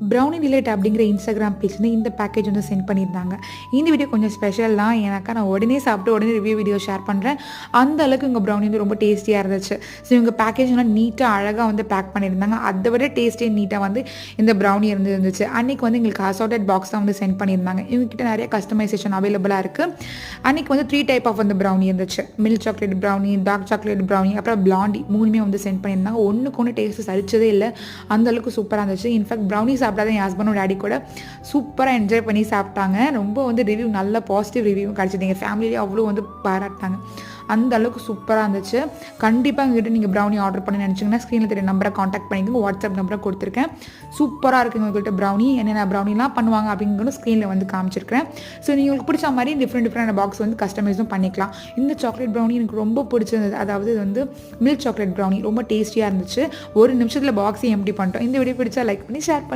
Brownie delight அப்படிங்கிற Instagram பேஜ்லேருந்து இந்த package வந்து சென்ட் பண்ணியிருந்தாங்க. இந்த வீடியோ கொஞ்சம் ஸ்பெஷல் தான். ஏன்னாக்கா நான் உடனே சாப்பிட்டு உடனே ரிவ்யூ வீடியோ ஷேர் பண்ணுறேன். அந்த அளவுக்கு இவங்க ப்ரௌனி வந்து ரொம்ப டேஸ்டியாக இருந்துச்சு. ஸோ இவங்க பேக்கேஜ்லாம் நீட்டாக அழகாக வந்து பேக் பண்ணியிருந்தாங்க. அதை விட டேஸ்டியாக நீட்டாக வந்து இந்த ப்ரௌனி இருந்துச்சு. அன்றைக்கி வந்து எங்களுக்கு அசார்டட் பாக்ஸ் தான் வந்து சென்ட் பண்ணியிருந்தாங்க. இவங்ககிட்ட நிறைய கஸ்டமைசேஷன் அவைலபிளாக இருக்குது. அன்றைக்கி வந்து 3 டைப் ஆஃப் வந்து ப்ரௌனி இருந்துச்சு. Milk chocolate brownie, dark chocolate brownie, அப்புறம் பிளாண்டி 3மே வந்து சென்ட் பண்ணியிருந்தாங்க. ஒன்றுக்கு ஒன்று டேஸ்ட்டு சரிச்சதே இல்லை. அந்தளவுக்கு சூப்பராக இருந்துச்சு. இன்ஃபேக்ட் ப்ரௌனி சாப்பிடாத என் ஹஸ்பண்டும் டாடி கூட சூப்பராக என்ஜாய் பண்ணி சாப்பிட்டாங்க. ரொம்ப வந்து ரிவ்யூ நல்ல பாசிட்டிவ் ரிவ்யூ கிடச்சிது. எங்கள் ஃபேமிலியிலே அவ்வளோ வந்து பாராட்டினாங்க. அந்த அளவுக்கு சூப்பராக இருந்துச்சு. கண்டிப்பாக எங்ககிட்ட நீங்கள் ப்ரௌனி ஆர்டர் பண்ணி நினச்சிங்கன்னா ஸ்க்ரீனில் தெரிய நம்பரை காண்டாக்ட் பண்ணிக்கோங்க. வாட்ஸ்அப் நம்பரை கொடுத்துருக்கேன். சூப்பராக இருக்குங்க உங்கள்கிட்ட ப்ரௌனி. என்னென்ன ப்ரௌனிலாம் பண்ணுவாங்க அப்படிங்கிறது ஸ்க்ரீனில் வந்து காமிச்சிருக்கிறேன். ஸோ நீங்கள் உங்களுக்கு பிடிச்ச மாதிரி டிஃப்ரெண்ட் பாக்ஸ் வந்து கஸ்டமைஸும் பண்ணிக்கலாம். இந்த சாக்லேட் ப்ரௌனி எனக்கு ரொம்ப பிடிச்சிருந்தது. அதாவது இது வந்து மில்க் சாக்லேட் ப்ரௌனி ரொம்ப டேஸ்டியாக இருந்துச்சு. ஒரு நிமிஷத்தில் பாக்ஸையும் எம்டி பண்ணிட்டோம். இந்த வீடியோ பிடிச்சா லைக் பண்ணி ஷேர் பண்ணி